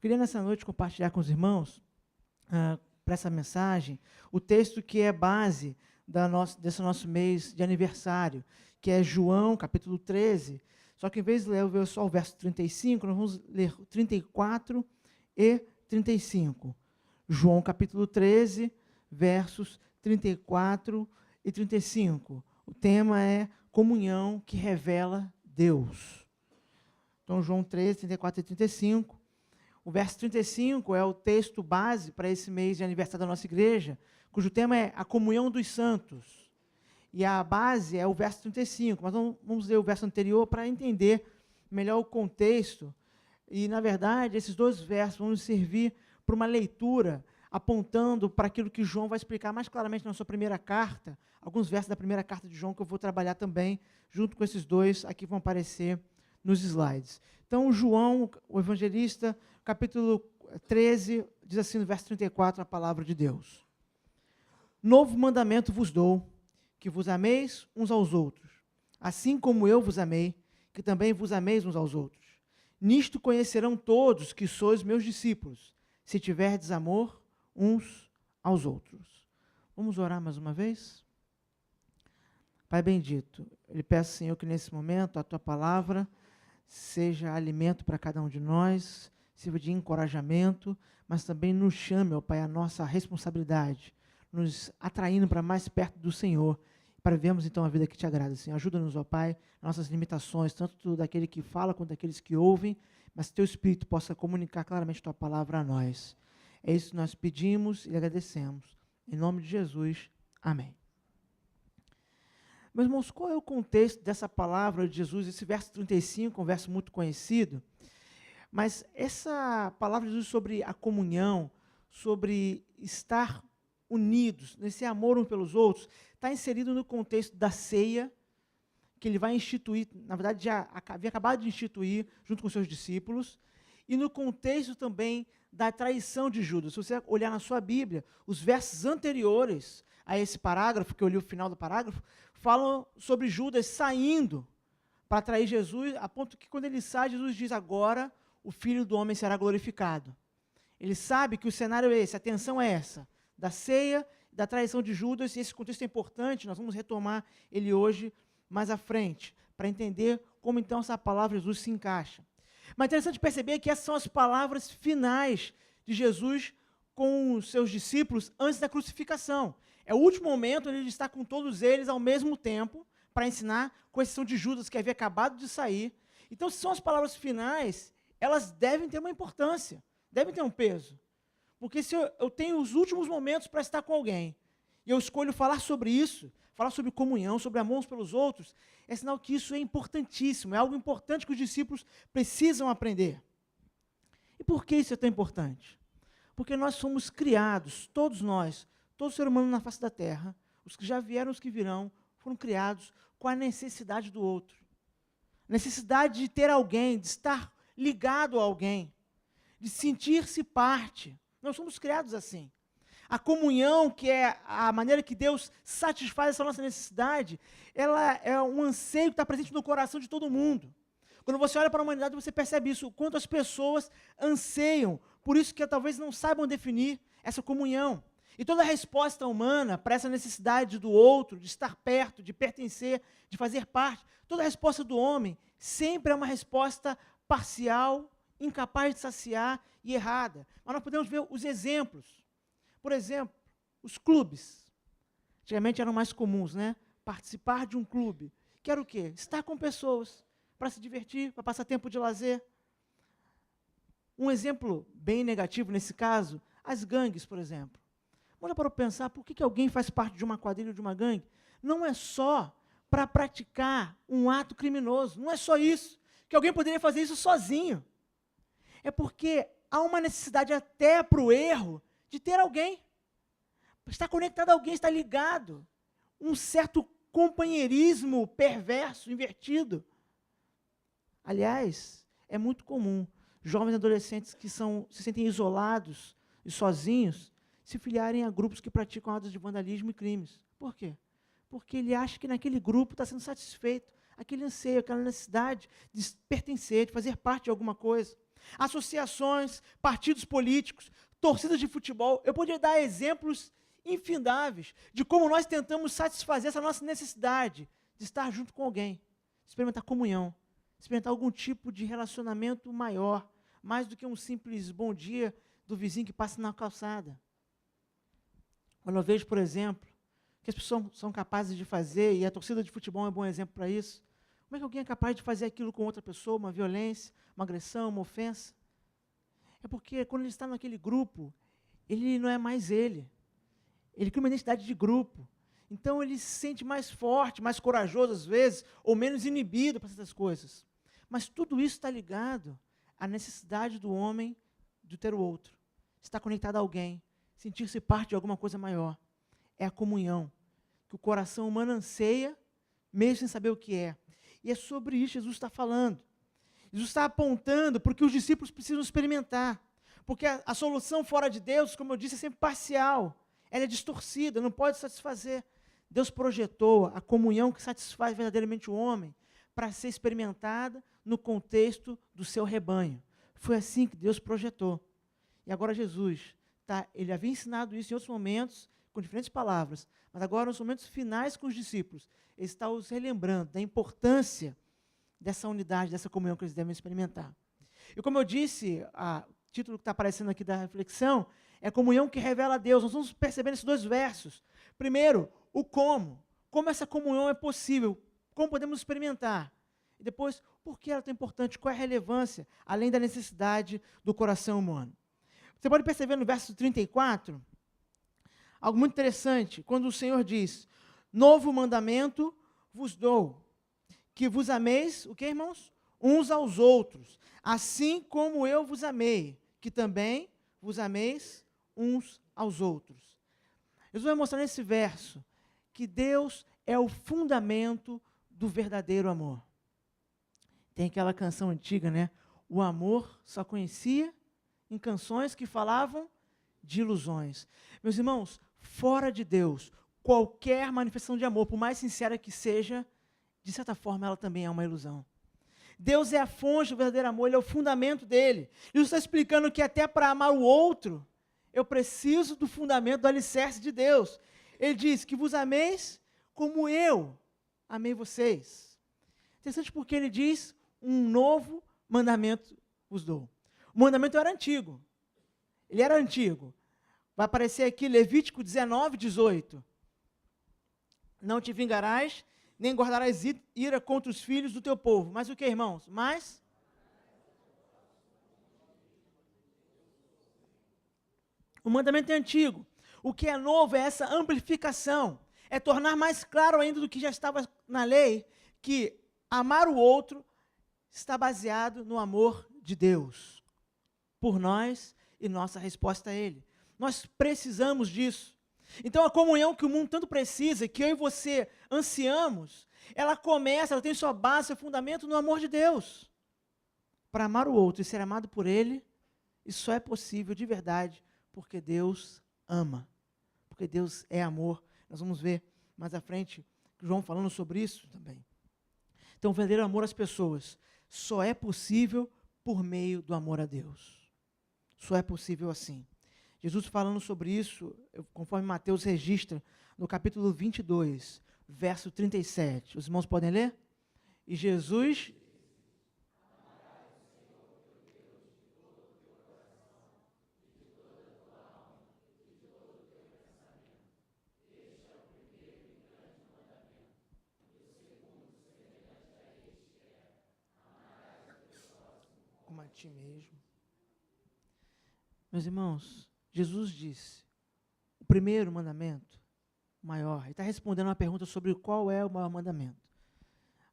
Eu queria nessa noite compartilhar com os irmãos, para essa mensagem, o texto que é base desse nosso mês de aniversário, que é João, capítulo 13. Só que em vez de ler só o verso 35, nós vamos ler 34 e 35. João, capítulo 13, versos 34 e 35. O tema é comunhão que revela Deus. Então, João 13, 34 e 35. O verso 35 é o texto base para esse mês de aniversário da nossa igreja, cujo tema é a comunhão dos santos. E a base é o verso 35, mas vamos ler o verso anterior para entender melhor o contexto. E, na verdade, esses dois versos vão nos servir para uma leitura apontando para aquilo que João vai explicar mais claramente na sua primeira carta, alguns versos da primeira carta de João que eu vou trabalhar também, junto com esses dois, aqui vão aparecer nos slides. Então, João, o evangelista, capítulo 13, diz assim no verso 34, a palavra de Deus. Novo mandamento vos dou, que vos ameis uns aos outros, assim como eu vos amei, que também vos ameis uns aos outros. Nisto conhecerão todos que sois meus discípulos, se tiverdes amor uns aos outros. Vamos orar mais uma vez? Pai bendito, eu lhe peço, Senhor, que nesse momento a tua palavra seja alimento para cada um de nós, sirva de encorajamento, mas também nos chame, ó Pai, a nossa responsabilidade, nos atraindo para mais perto do Senhor, para vivermos então a vida que te agrada, Senhor. Ajuda-nos, ó Pai, nossas limitações, tanto daquele que fala quanto daqueles que ouvem, mas que teu Espírito possa comunicar claramente tua palavra a nós. É isso que nós pedimos e agradecemos. Em nome de Jesus, amém. Meus irmãos, qual é o contexto dessa palavra de Jesus? Esse verso 35 é um verso muito conhecido, mas essa palavra de Jesus sobre a comunhão, sobre estar unidos, nesse amor uns pelos outros, está inserido no contexto da ceia, que ele vai instituir, na verdade já havia acabado de instituir, junto com seus discípulos, e no contexto também da traição de Judas. Se você olhar na sua Bíblia, os versos anteriores a esse parágrafo, que eu li o final do parágrafo, falam sobre Judas saindo para trair Jesus, a ponto que quando ele sai, Jesus diz, agora o Filho do Homem será glorificado. Ele sabe que o cenário é esse, a tensão é essa, da ceia, da traição de Judas, e esse contexto é importante, nós vamos retomar ele hoje mais à frente, para entender como então essa palavra de Jesus se encaixa. Mas é interessante perceber que essas são as palavras finais de Jesus com os seus discípulos antes da crucificação. É o último momento onde ele está com todos eles ao mesmo tempo, para ensinar, com exceção de Judas, que havia acabado de sair. Então, se são as palavras finais, elas devem ter uma importância, devem ter um peso. Porque se eu tenho os últimos momentos para estar com alguém, e eu escolho falar sobre isso, falar sobre comunhão, sobre amor uns pelos outros, é sinal que isso é importantíssimo, é algo importante que os discípulos precisam aprender. E por que isso é tão importante? Porque nós somos criados, todos nós, todo ser humano na face da terra, os que já vieram, os que virão, foram criados com a necessidade do outro. Necessidade de ter alguém, de estar ligado a alguém, de sentir-se parte. Nós somos criados assim. A comunhão, que é a maneira que Deus satisfaz essa nossa necessidade, ela é um anseio que está presente no coração de todo mundo. Quando você olha para a humanidade, você percebe isso, o quanto as pessoas anseiam, por isso que talvez não saibam definir essa comunhão. E toda a resposta humana para essa necessidade do outro, de estar perto, de pertencer, de fazer parte, toda a resposta do homem sempre é uma resposta parcial, incapaz de saciar e errada. Mas nós podemos ver os exemplos. Por exemplo, os clubes. Antigamente eram mais comuns, né? Participar de um clube. Que era o quê? Estar com pessoas, para se divertir, para passar tempo de lazer. Um exemplo bem negativo nesse caso, as gangues, por exemplo. Olha para pensar, por que alguém faz parte de uma quadrilha ou de uma gangue? Não é só para praticar um ato criminoso, não é só isso, que alguém poderia fazer isso sozinho. É porque há uma necessidade até para o erro de ter alguém, estar conectado a alguém, estar ligado, um certo companheirismo perverso, invertido. Aliás, é muito comum jovens e adolescentes que se sentem isolados e sozinhos, se filiarem a grupos que praticam atos de vandalismo e crimes. Por quê? Porque ele acha que naquele grupo está sendo satisfeito, aquele anseio, aquela necessidade de pertencer, de fazer parte de alguma coisa. associações, partidos políticos, torcidas de futebol. Eu poderia dar exemplos infindáveis de como nós tentamos satisfazer essa nossa necessidade de estar junto com alguém, experimentar comunhão, experimentar algum tipo de relacionamento maior, mais do que um simples bom dia do vizinho que passa na calçada. Quando eu vejo, por exemplo, que as pessoas são capazes de fazer, e a torcida de futebol é um bom exemplo para isso, como é que alguém é capaz de fazer aquilo com outra pessoa, uma violência, uma agressão, uma ofensa? É porque quando ele está naquele grupo, ele não é mais ele. Ele cria uma identidade de grupo. Então ele se sente mais forte, mais corajoso às vezes, ou menos inibido para essas coisas. Mas tudo isso está ligado à necessidade do homem de ter o outro. Estar conectado a alguém, sentir-se parte de alguma coisa maior. É a comunhão que o coração humano anseia, mesmo sem saber o que é. E é sobre isso que Jesus está falando. Jesus está apontando para o que os discípulos precisam experimentar. Porque a solução fora de Deus, como eu disse, é sempre parcial. Ela é distorcida, não pode satisfazer. Deus projetou a comunhão que satisfaz verdadeiramente o homem para ser experimentada no contexto do seu rebanho. Foi assim que Deus projetou. E agora Jesus, ele havia ensinado isso em outros momentos, com diferentes palavras, mas agora nos momentos finais com os discípulos, ele está os relembrando da importância dessa unidade, dessa comunhão que eles devem experimentar. E como eu disse, o título que está aparecendo aqui da reflexão é a comunhão que revela a Deus. Nós vamos perceber nesses dois versos. Primeiro, o como. Como essa comunhão é possível, como podemos experimentar. E depois, por que ela é tão importante, qual é a relevância, além da necessidade do coração humano. Você pode perceber no verso 34, algo muito interessante, quando o Senhor diz, novo mandamento vos dou, que vos ameis, o que, irmãos? Uns aos outros, assim como eu vos amei, que também vos ameis uns aos outros. Jesus vai mostrar nesse verso que Deus é o fundamento do verdadeiro amor. Tem aquela canção antiga, né? O amor só conhecia em canções que falavam de ilusões. Meus irmãos, fora de Deus, qualquer manifestação de amor, por mais sincera que seja, de certa forma ela também é uma ilusão. Deus é a fonte do verdadeiro amor, Ele é o fundamento dele. Jesus está explicando que até para amar o outro, eu preciso do fundamento, do alicerce de Deus. Ele diz que vos ameis como eu amei vocês. Interessante porque ele diz, um novo mandamento vos dou. O mandamento era antigo. Ele era antigo. Vai aparecer aqui Levítico 19, 18. Não te vingarás, nem guardarás ira contra os filhos do teu povo. Mas o que, irmãos? Mas o mandamento é antigo. O que é novo é essa amplificação. É tornar mais claro ainda do que já estava na lei, que amar o outro está baseado no amor de Deus por nós e nossa resposta a Ele. Nós precisamos disso. Então a comunhão que o mundo tanto precisa, que eu e você ansiamos, ela tem sua base, seu fundamento no amor de Deus. Para amar o outro e ser amado por Ele, isso só é possível de verdade, porque Deus ama. Porque Deus é amor. Nós vamos ver mais à frente João falando sobre isso também. Então o verdadeiro amor às pessoas só é possível por meio do amor a Deus. Só é possível assim. Jesus falando sobre isso, conforme Mateus registra, no capítulo 22, verso 37. Os irmãos podem ler? E Jesus... como a ti mesmo. Meus irmãos, Jesus disse, o primeiro mandamento, maior, ele está respondendo uma pergunta sobre qual é o maior mandamento.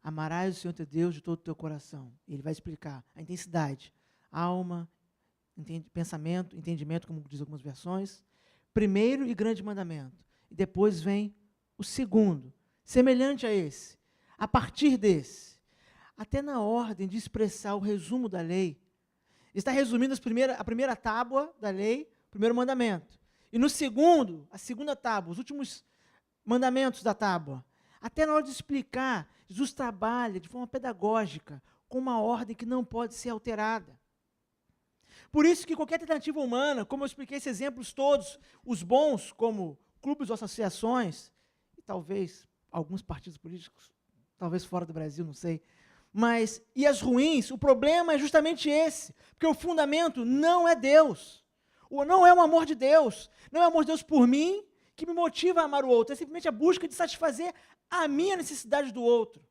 Amarás o Senhor teu Deus de todo o teu coração. E ele vai explicar a intensidade, alma, pensamento, entendimento, como diz algumas versões. Primeiro e grande mandamento. E depois vem o segundo, semelhante a esse, a partir desse. Até na ordem de expressar o resumo da lei, está resumindo a primeira tábua da lei, o primeiro mandamento. E no segundo, a segunda tábua, os últimos mandamentos da tábua. Até na hora de explicar, Jesus trabalha de forma pedagógica, com uma ordem que não pode ser alterada. Por isso que qualquer tentativa humana, como eu expliquei esses exemplos todos, os bons, como clubes ou associações, e talvez alguns partidos políticos, talvez fora do Brasil, não sei, mas, e as ruins, o problema é justamente esse, porque o fundamento não é Deus, não é o amor de Deus, não é o amor de Deus por mim, que me motiva a amar o outro, é simplesmente a busca de satisfazer a minha necessidade do outro.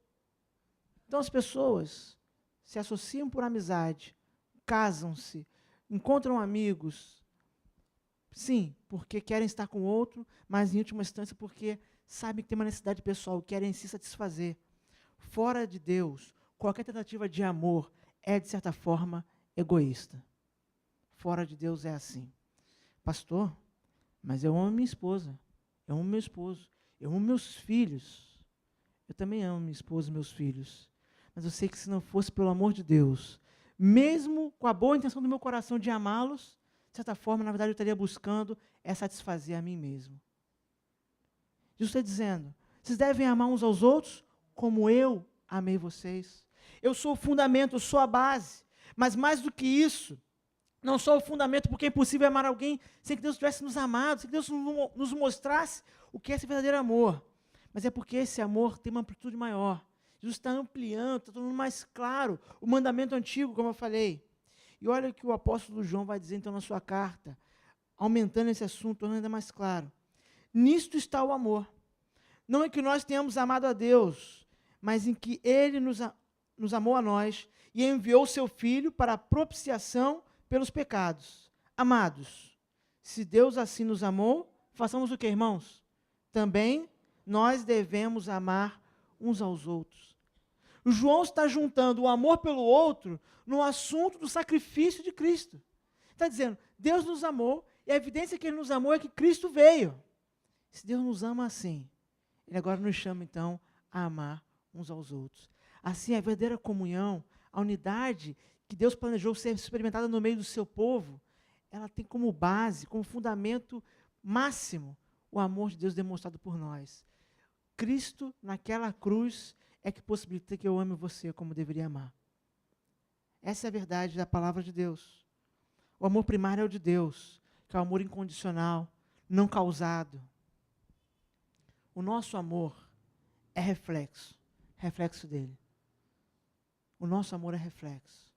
Então as pessoas se associam por amizade, casam-se, encontram amigos, sim, porque querem estar com o outro, mas em última instância porque sabem que tem uma necessidade pessoal, querem se satisfazer. Fora de Deus, qualquer tentativa de amor é, de certa forma, egoísta. Fora de Deus é assim. Pastor, mas eu amo minha esposa, eu amo meu esposo, eu amo meus filhos. Eu também amo minha esposa e meus filhos. Mas eu sei que se não fosse pelo amor de Deus, mesmo com a boa intenção do meu coração de amá-los, de certa forma, na verdade, eu estaria buscando satisfazer a mim mesmo. Jesus está dizendo, vocês devem amar uns aos outros como eu amei vocês. Eu sou o fundamento, eu sou a base. Mas mais do que isso, não só o fundamento, porque é impossível amar alguém sem que Deus tivesse nos amado, sem que Deus nos mostrasse o que é esse verdadeiro amor. Mas é porque esse amor tem uma amplitude maior. Jesus está ampliando, está tornando mais claro o mandamento antigo, como eu falei. E olha o que o apóstolo João vai dizer então na sua carta, aumentando esse assunto, tornando ainda mais claro. Nisto está o amor. Não é que nós tenhamos amado a Deus, mas em que Ele nos amou a nós e enviou o seu Filho para a propiciação pelos pecados. Amados, se Deus assim nos amou, façamos o que, irmãos? Também nós devemos amar uns aos outros. O João está juntando o amor pelo outro no assunto do sacrifício de Cristo. Está dizendo, Deus nos amou, e a evidência que Ele nos amou é que Cristo veio. Se Deus nos ama assim, Ele agora nos chama, então, a amar uns aos outros. Assim, a verdadeira comunhão, a unidade que Deus planejou ser experimentada no meio do seu povo, ela tem como base, como fundamento máximo, o amor de Deus demonstrado por nós. Cristo, naquela cruz, é que possibilita que eu ame você como deveria amar. Essa é a verdade da palavra de Deus. O amor primário é o de Deus, que é o amor incondicional, não causado. O nosso amor é reflexo dele. O nosso amor é reflexo.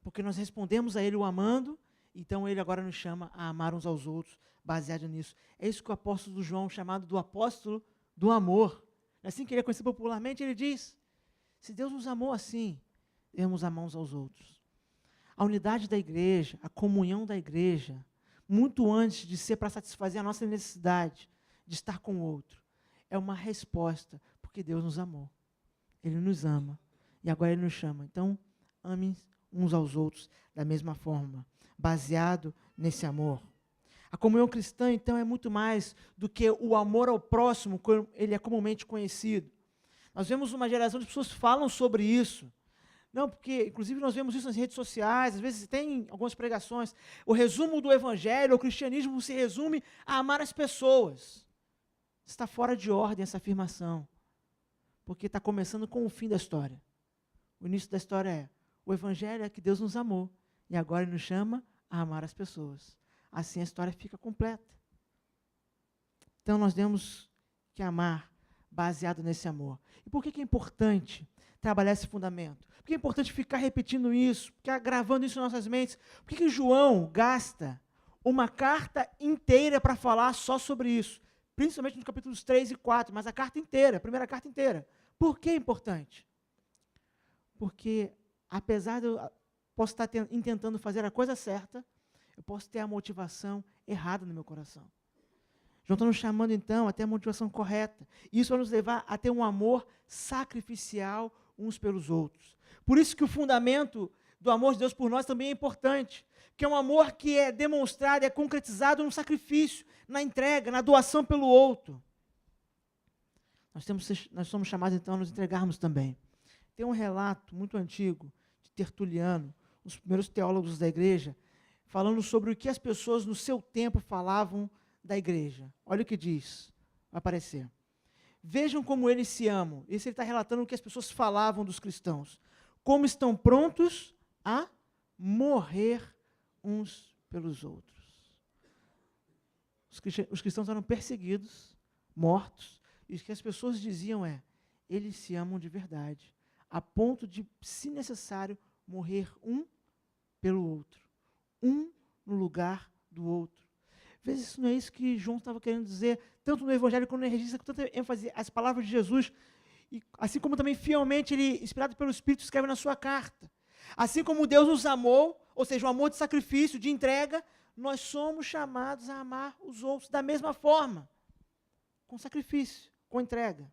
Porque nós respondemos a Ele o amando, então Ele agora nos chama a amar uns aos outros, baseado nisso. É isso que o apóstolo João, chamado do apóstolo do amor, assim que ele é conhecido popularmente, ele diz, se Deus nos amou assim, devemos amar uns aos outros. A unidade da igreja, a comunhão da igreja, muito antes de ser para satisfazer a nossa necessidade de estar com o outro, é uma resposta, porque Deus nos amou. Ele nos ama. E agora Ele nos chama. Então, amem uns aos outros da mesma forma, baseado nesse amor. A comunhão cristã, então, é muito mais do que o amor ao próximo, como ele é comumente conhecido. Nós vemos uma geração de pessoas que falam sobre isso. Não, porque, inclusive, nós vemos isso nas redes sociais, às vezes tem algumas pregações. O resumo do evangelho, o cristianismo se resume a amar as pessoas. Está fora de ordem essa afirmação, porque está começando com o fim da história. O início da história é, o evangelho é que Deus nos amou, e agora Ele nos chama a amar as pessoas. Assim a história fica completa. Então nós temos que amar baseado nesse amor. E por que é importante trabalhar esse fundamento? Por que é importante ficar repetindo isso, ficar gravando isso em nossas mentes? Por que João gasta uma carta inteira para falar só sobre isso? Principalmente nos capítulos 3 e 4, mas a carta inteira, a primeira carta inteira. Por que é importante? Porque, apesar de eu posso estar intentando fazer a coisa certa, eu posso ter a motivação errada no meu coração. João está nos chamando, então, a ter a motivação correta. E isso vai nos levar a ter um amor sacrificial uns pelos outros. Por isso que o fundamento do amor de Deus por nós também é importante. Que é um amor que é demonstrado, é concretizado no sacrifício, na entrega, na doação pelo outro. Nós somos chamados, então, a nos entregarmos também. Tem um relato muito antigo de Tertuliano, um dos primeiros teólogos da igreja, falando sobre o que as pessoas no seu tempo falavam da igreja. Olha o que diz, vai aparecer. Vejam como eles se amam. Isso ele está relatando o que as pessoas falavam dos cristãos. Como estão prontos a morrer uns pelos outros. Os cristãos eram perseguidos, mortos, e o que as pessoas diziam é: eles se amam de verdade, a ponto de, se necessário, morrer um pelo outro, um no lugar do outro. Às vezes isso não é isso que João estava querendo dizer, tanto no Evangelho quanto no Registro, com tanta ênfase as palavras de Jesus, e assim como também fielmente ele, inspirado pelo Espírito, escreve na sua carta. Assim como Deus nos amou, ou seja, o amor de sacrifício, de entrega, nós somos chamados a amar os outros da mesma forma, com sacrifício, com entrega.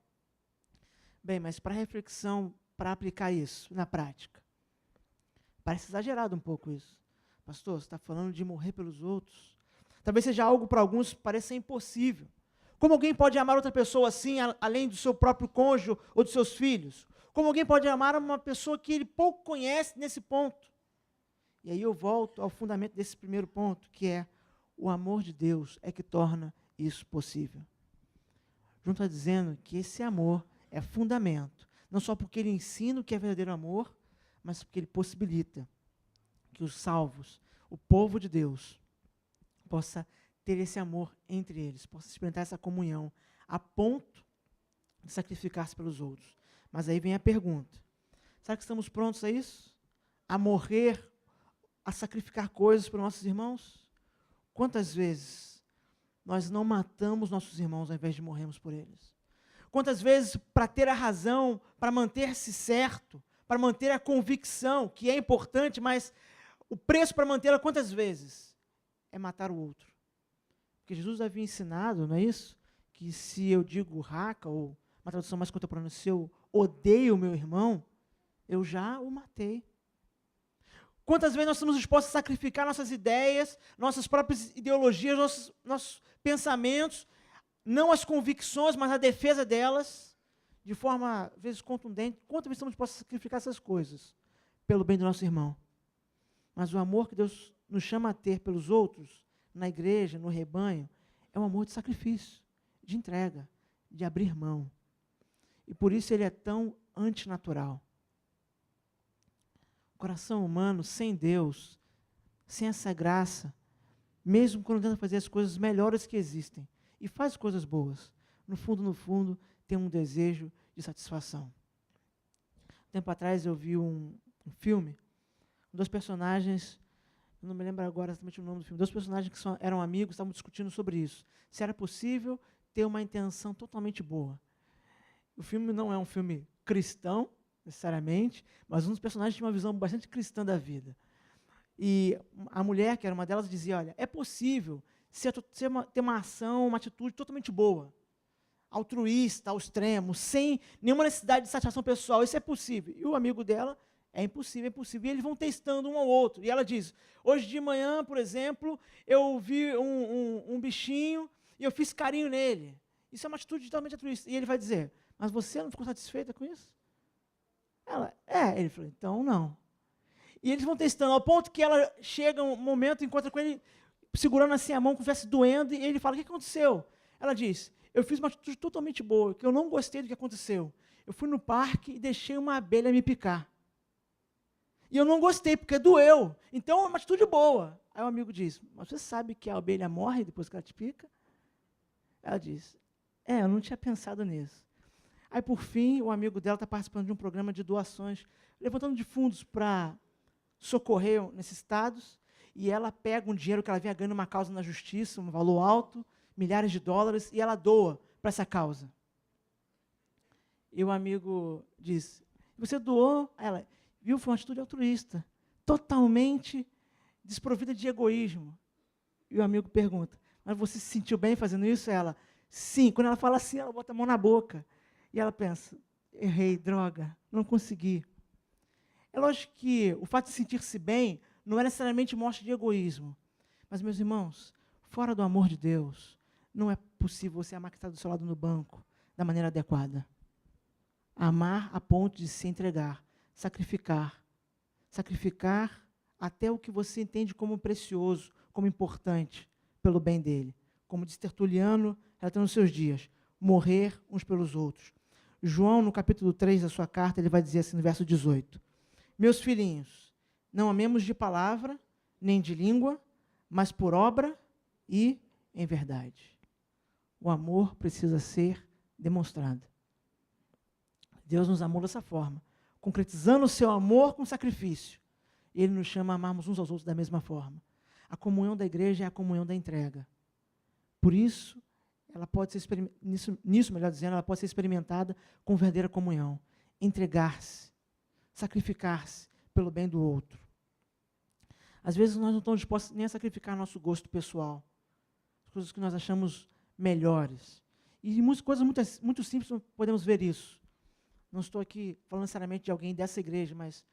Bem, mas para reflexão, para aplicar isso na prática, parece exagerado um pouco isso. Pastor, você está falando de morrer pelos outros? Talvez seja algo para alguns pareça impossível. Como alguém pode amar outra pessoa assim, além do seu próprio cônjuge ou dos seus filhos? Como alguém pode amar uma pessoa que ele pouco conhece nesse ponto? E aí eu volto ao fundamento desse primeiro ponto, que é o amor de Deus é que torna isso possível. João está dizendo que esse amor é fundamento, não só porque ele ensina o que é verdadeiro amor, mas porque ele possibilita que os salvos, o povo de Deus, possa ter esse amor entre eles, possa experimentar essa comunhão, a ponto de sacrificar-se pelos outros. Mas aí vem a pergunta: será que estamos prontos a isso? A morrer, a sacrificar coisas para nossos irmãos? Quantas vezes nós não matamos nossos irmãos ao invés de morrermos por eles? Quantas vezes, para ter a razão, para manter-se certo, para manter a convicção, que é importante, mas o preço para mantê-la, quantas vezes? É matar o outro. Porque Jesus havia ensinado, não é isso? Que se eu digo raca, ou uma tradução mais contemporânea, se eu odeio o meu irmão, eu já o matei. Quantas vezes nós estamos dispostos a sacrificar nossas ideias, nossas próprias ideologias, nossos pensamentos, não as convicções, mas a defesa delas, de forma, às vezes, contundente. Quantas vezes estamos dispostos a sacrificar essas coisas pelo bem do nosso irmão? Mas o amor que Deus nos chama a ter pelos outros, na igreja, no rebanho, é um amor de sacrifício, de entrega, de abrir mão. E por isso ele é tão antinatural. O coração humano, sem Deus, sem essa graça, mesmo quando tenta fazer as coisas melhores que existem, e faz coisas boas, no fundo, tem um desejo de satisfação. Tempo atrás eu vi um filme, dois personagens, eu não me lembro agora exatamente o nome do filme, dois personagens que eram amigos, estavam discutindo sobre isso, se era possível ter uma intenção totalmente boa. O filme não é um filme cristão, necessariamente, mas um dos personagens tinha uma visão bastante cristã da vida. E a mulher, que era uma delas, dizia: olha, é possível ter uma ação, uma atitude totalmente boa, altruísta, ao extremo, sem nenhuma necessidade de satisfação pessoal, isso é possível. E o amigo dela: é impossível, é impossível. E eles vão testando um ao outro. E ela diz: hoje de manhã, por exemplo, eu vi um bichinho e eu fiz carinho nele. Isso é uma atitude totalmente altruísta. E ele vai dizer: mas você não ficou satisfeita com isso? Ela: ele falou: então não. E eles vão testando, ao ponto que ela chega um momento, encontra com ele, segurando assim a mão, como se estivesse doendo, e ele fala: o que aconteceu? Ela diz: eu fiz uma atitude totalmente boa, que eu não gostei do que aconteceu. Eu fui no parque e deixei uma abelha me picar. E eu não gostei, porque doeu. Então, é uma atitude boa. Aí o amigo diz: mas você sabe que a abelha morre depois que ela te pica? Ela diz: eu não tinha pensado nisso. Aí, por fim, o amigo dela está participando de um programa de doações, levantando de fundos para socorrer necessitados, e ela pega um dinheiro que ela vinha ganhando uma causa na justiça, um valor alto, milhares de dólares, e ela doa para essa causa. E o amigo diz: você doou? Ela: viu, foi uma atitude altruísta, totalmente desprovida de egoísmo. E o amigo pergunta: mas você se sentiu bem fazendo isso? Ela: sim. Quando ela fala assim, ela bota a mão na boca. E ela pensa: errei, droga, não consegui. É lógico que o fato de sentir-se bem não é necessariamente mostra de egoísmo. Mas, meus irmãos, fora do amor de Deus, não é possível você amar que está do seu lado no banco da maneira adequada. Amar a ponto de se entregar, sacrificar até o que você entende como precioso, como importante, pelo bem dele. Como diz Tertuliano, relatando os seus dias: morrer uns pelos outros. João, no capítulo 3 da sua carta, ele vai dizer assim, no verso 18: meus filhinhos, não amemos de palavra, nem de língua, mas por obra e em verdade. O amor precisa ser demonstrado. Deus nos amou dessa forma, concretizando o seu amor com sacrifício. Ele nos chama a amarmos uns aos outros da mesma forma. A comunhão da igreja é a comunhão da entrega. Por isso, ela pode ser nisso, melhor dizendo, ela pode ser experimentada com verdadeira comunhão. Entregar-se, sacrificar-se pelo bem do outro. Às vezes nós não estamos dispostos nem a sacrificar nosso gosto pessoal, as coisas que nós achamos melhores. E muitas coisas muito simples podemos ver isso. Não estou aqui falando necessariamente de alguém dessa igreja, mas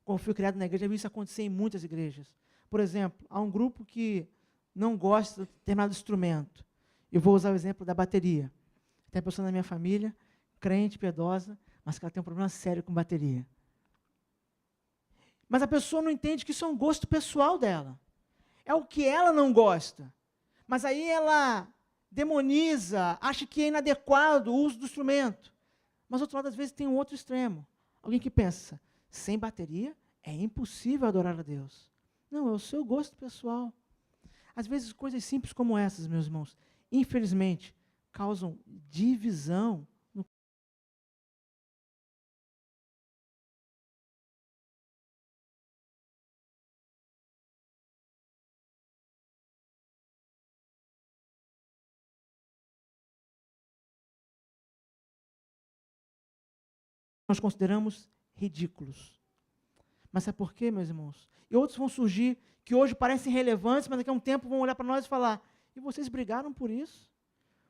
como fui criado na igreja, eu vi isso acontecer em muitas igrejas. Por exemplo, há um grupo que não gosta de determinado instrumento. Eu vou usar o exemplo da bateria. Tem uma pessoa na minha família, crente, piedosa, mas que ela tem um problema sério com bateria. Mas a pessoa não entende que isso é um gosto pessoal dela. É o que ela não gosta. Mas aí ela demoniza, acha que é inadequado o uso do instrumento. Mas, do outro lado, às vezes, tem um outro extremo. Alguém que pensa, sem bateria é impossível adorar a Deus. Não, é o seu gosto pessoal. Às vezes, coisas simples como essas, meus irmãos, infelizmente, causam divisão no nós consideramos ridículos. Mas sabe por quê, meus irmãos? E outros vão surgir que hoje parecem relevantes, mas daqui a um tempo vão olhar para nós e falar, e vocês brigaram por isso?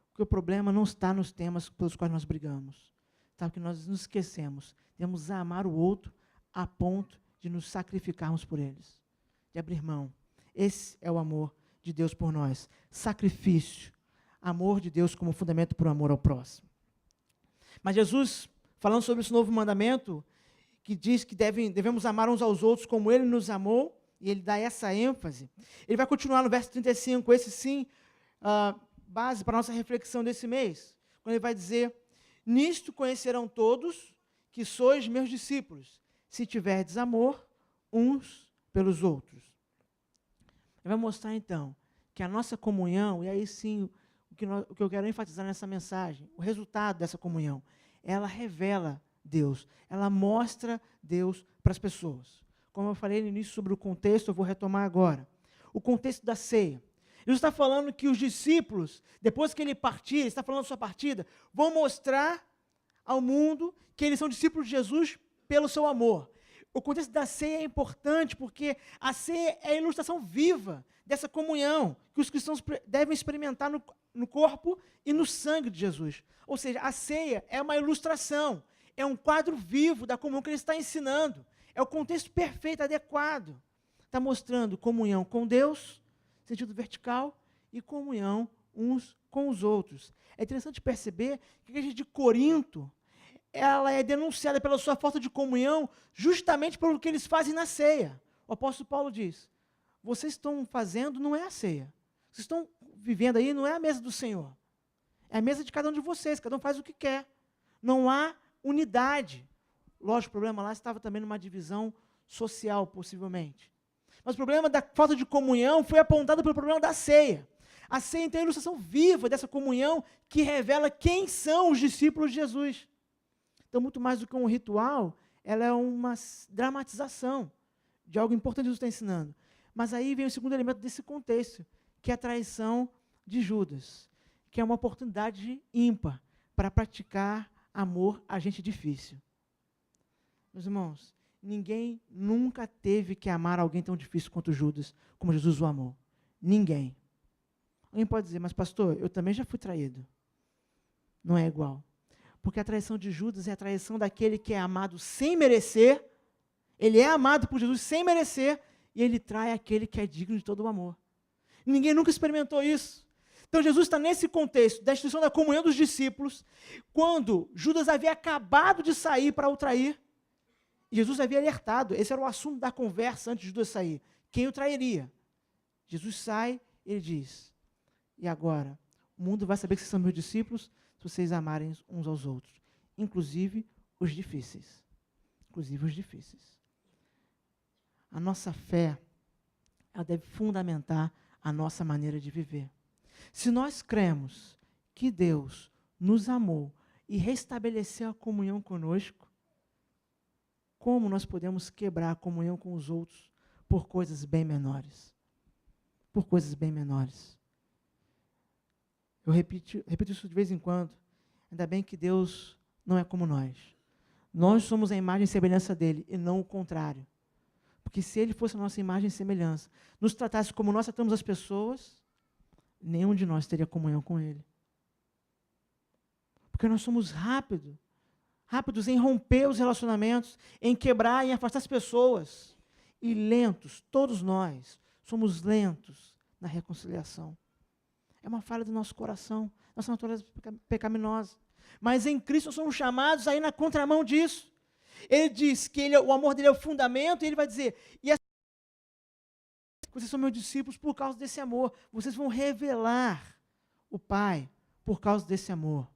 Porque o problema não está nos temas pelos quais nós brigamos. Está que nós nos esquecemos. Devemos amar o outro a ponto de nos sacrificarmos por eles. De abrir mão. Esse é o amor de Deus por nós. Sacrifício. Amor de Deus como fundamento para o amor ao próximo. Mas Jesus, falando sobre esse novo mandamento, que diz que devemos amar uns aos outros como Ele nos amou, e Ele dá essa ênfase. Ele vai continuar no verso 35, esse sim, base para a nossa reflexão desse mês, quando Ele vai dizer, nisto conhecerão todos que sois meus discípulos, se tiverdes amor uns pelos outros. Ele vai mostrar, então, que a nossa comunhão, e aí sim, o que eu quero enfatizar nessa mensagem, o resultado dessa comunhão, ela revela Deus, ela mostra Deus para as pessoas. Como eu falei no início sobre o contexto, eu vou retomar agora. O contexto da ceia. Jesus está falando que os discípulos, depois que ele partir, ele está falando da sua partida, vão mostrar ao mundo que eles são discípulos de Jesus pelo seu amor. O contexto da ceia é importante porque a ceia é a ilustração viva dessa comunhão que os cristãos devem experimentar no corpo e no sangue de Jesus. Ou seja, a ceia é uma ilustração, é um quadro vivo da comunhão que ele está ensinando. É o contexto perfeito, adequado. Está mostrando comunhão com Deus, sentido vertical, e comunhão uns com os outros. É interessante perceber que a igreja de Corinto, ela é denunciada pela sua falta de comunhão justamente pelo que eles fazem na ceia. O apóstolo Paulo diz, vocês estão fazendo, não é a ceia. Vocês estão vivendo aí, não é a mesa do Senhor. É a mesa de cada um de vocês, cada um faz o que quer. Não há unidade. Lógico, o problema lá estava também numa divisão social, possivelmente. Mas o problema da falta de comunhão foi apontado pelo problema da ceia. A ceia, então, é a ilustração viva dessa comunhão que revela quem são os discípulos de Jesus. Então, muito mais do que um ritual, ela é uma dramatização de algo importante que Jesus está ensinando. Mas aí vem o segundo elemento desse contexto, que é a traição de Judas, que é uma oportunidade ímpar para praticar amor a gente difícil. Meus irmãos, ninguém nunca teve que amar alguém tão difícil quanto Judas, como Jesus o amou. Ninguém. Alguém pode dizer, mas pastor, eu também já fui traído. Não é igual. Porque a traição de Judas é a traição daquele que é amado sem merecer, ele é amado por Jesus sem merecer, e ele trai aquele que é digno de todo o amor. Ninguém nunca experimentou isso. Então Jesus está nesse contexto da instituição da comunhão dos discípulos, quando Judas havia acabado de sair para o trair, Jesus havia alertado, esse era o assunto da conversa antes de Judas sair, quem o trairia. Jesus sai, ele diz, e agora, o mundo vai saber que vocês são meus discípulos, se vocês amarem uns aos outros, inclusive os difíceis. Inclusive os difíceis. A nossa fé, ela deve fundamentar a nossa maneira de viver. Se nós cremos que Deus nos amou e restabeleceu a comunhão conosco, como nós podemos quebrar a comunhão com os outros por coisas bem menores? Por coisas bem menores. Eu repito isso de vez em quando. Ainda bem que Deus não é como nós. Nós somos a imagem e semelhança dele, e não o contrário. Porque se ele fosse a nossa imagem e semelhança, nos tratasse como nós tratamos as pessoas, nenhum de nós teria comunhão com ele. Porque nós somos rápidos em romper os relacionamentos, em quebrar e afastar as pessoas. E lentos, todos nós, somos lentos na reconciliação. É uma falha do nosso coração, nossa natureza pecaminosa. Mas em Cristo nós somos chamados a ir na contramão disso. Ele diz que o amor dele é o fundamento, e ele vai dizer, vocês são meus discípulos por causa desse amor. Vocês vão revelar o Pai por causa desse amor.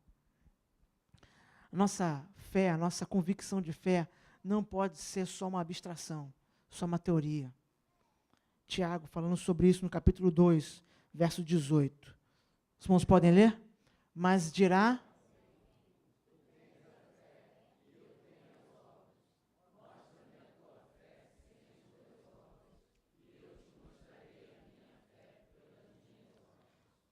A nossa fé, a nossa convicção de fé não pode ser só uma abstração, só uma teoria. Tiago, falando sobre isso no capítulo 2, verso 18. Os irmãos podem ler? Mas dirá...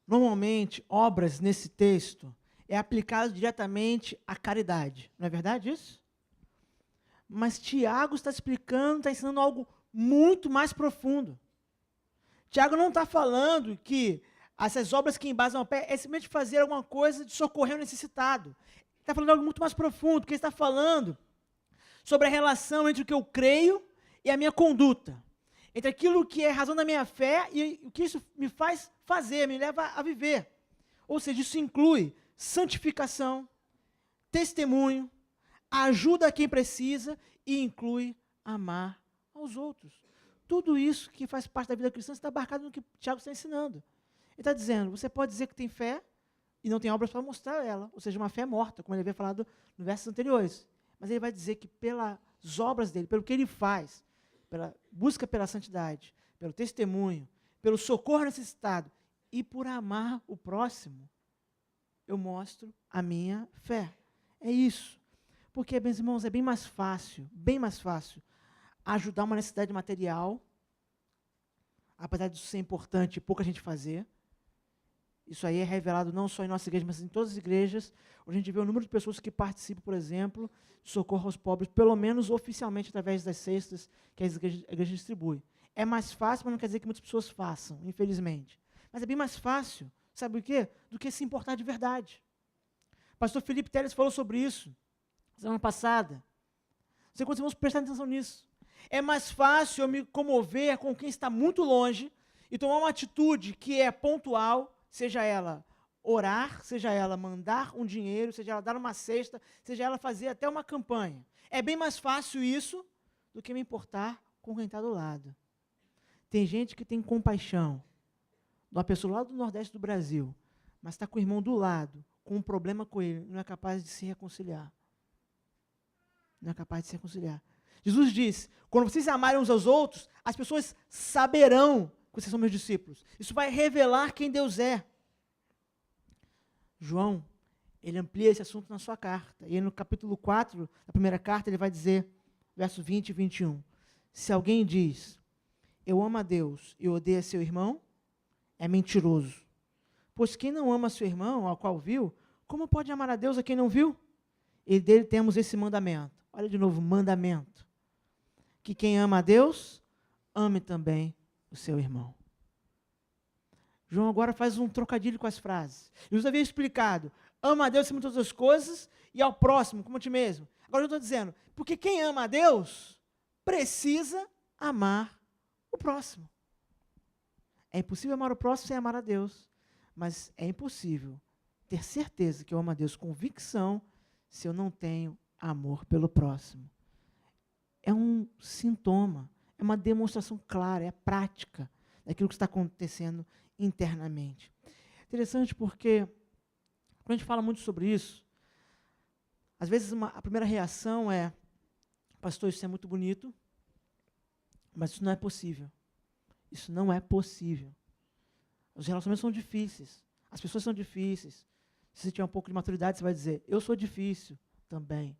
Normalmente, obras nesse texto é aplicado diretamente à caridade. Não é verdade isso? Mas Tiago está explicando, está ensinando algo muito mais profundo. Tiago não está falando que essas obras que embasam a fé é simplesmente fazer alguma coisa de socorrer o necessitado. Ele está falando algo muito mais profundo, porque ele está falando sobre a relação entre o que eu creio e a minha conduta. Entre aquilo que é razão da minha fé e o que isso me faz fazer, me leva a viver. Ou seja, isso inclui santificação, testemunho, ajuda a quem precisa e inclui amar aos outros. Tudo isso que faz parte da vida cristã está abarcado no que Tiago está ensinando. Ele está dizendo, você pode dizer que tem fé e não tem obras para mostrar ela, ou seja, uma fé morta, como ele havia falado nos versos anteriores. Mas ele vai dizer que pelas obras dele, pelo que ele faz, pela busca pela santidade, pelo testemunho, pelo socorro necessitado e por amar o próximo, eu mostro a minha fé. É isso. Porque, meus irmãos, é bem mais fácil ajudar uma necessidade material, apesar disso ser importante e pouca gente fazer. Isso aí é revelado não só em nossa igreja, mas em todas as igrejas, onde a gente vê o número de pessoas que participam, por exemplo, de socorro aos pobres, pelo menos oficialmente através das cestas que a igreja distribui. É mais fácil, mas não quer dizer que muitas pessoas façam, infelizmente. Mas é bem mais fácil, sabe o quê? Do que se importar de verdade. O pastor Felipe Teles falou sobre isso semana passada. Não sei quantos irmãos prestaram atenção nisso. É mais fácil eu me comover com quem está muito longe e tomar uma atitude que é pontual, seja ela orar, seja ela mandar um dinheiro, seja ela dar uma cesta, seja ela fazer até uma campanha. É bem mais fácil isso do que me importar com quem está do lado. Tem gente que tem compaixão de uma pessoa lá do Nordeste do Brasil, mas está com o irmão do lado, com um problema com ele, não é capaz de se reconciliar. Não é capaz de se reconciliar. Jesus diz, quando vocês amarem uns aos outros, as pessoas saberão que vocês são meus discípulos. Isso vai revelar quem Deus é. João, ele amplia esse assunto na sua carta. E no capítulo 4, da primeira carta, ele vai dizer, versos 20 e 21, se alguém diz, eu amo a Deus e odeia seu irmão, é mentiroso. Pois quem não ama seu irmão, ao qual viu, como pode amar a Deus a quem não viu? E dele temos esse mandamento. Olha de novo, mandamento. Que quem ama a Deus, ame também o seu irmão. João agora faz um trocadilho com as frases. Jesus havia explicado, ama a Deus acima de todas as coisas e ao próximo, como a ti mesmo. Agora eu estou dizendo, porque quem ama a Deus, precisa amar o próximo. É impossível amar o próximo sem amar a Deus, mas é impossível ter certeza que eu amo a Deus, convicção, se eu não tenho amor pelo próximo. É um sintoma, é uma demonstração clara, é prática daquilo que está acontecendo internamente. Interessante porque, quando a gente fala muito sobre isso, às vezes a primeira reação é, pastor, isso é muito bonito, mas isso não é possível. Isso não é possível. Os relacionamentos são difíceis. As pessoas são difíceis. Se você tiver um pouco de maturidade, você vai dizer, eu sou difícil também.